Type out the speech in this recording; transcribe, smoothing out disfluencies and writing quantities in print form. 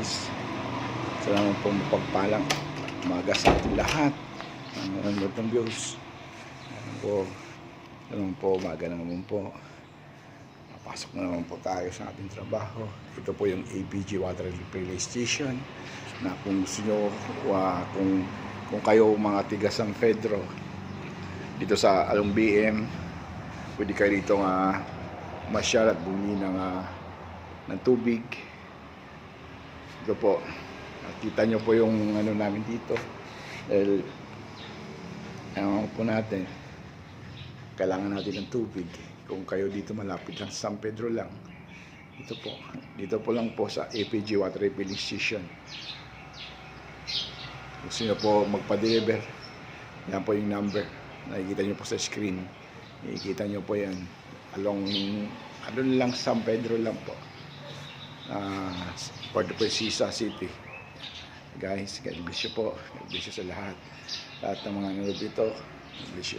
guys. Salamat po mapagpalang umaga sa ating lahat. Ang nanonood ng views. Salamat po, umaga na naman po. Pasok na naman po tayo sa ating trabaho. Ito po yung APG Water Relay Station na kung gusto nyo, kung kayo mga tiga San Pedro dito sa Along BM, pwede kayo dito masyal at bumili ng tubig. Ito po, nakita nyo po yung ano namin dito dahil ano po natin, kailangan natin ng tubig. Kung kayo dito malapit lang sa San Pedro lang, dito po lang po sa APG Water Refilling Station. Gusto nyo po magpa-deliver, yan po yung number, nakikita nyo po sa screen, nakikita nyo po yan along lang San Pedro lang po, Puerto Princesa City. Guys, God bless you po, God bless you sa lahat ng mga nanonood dito. God bless you.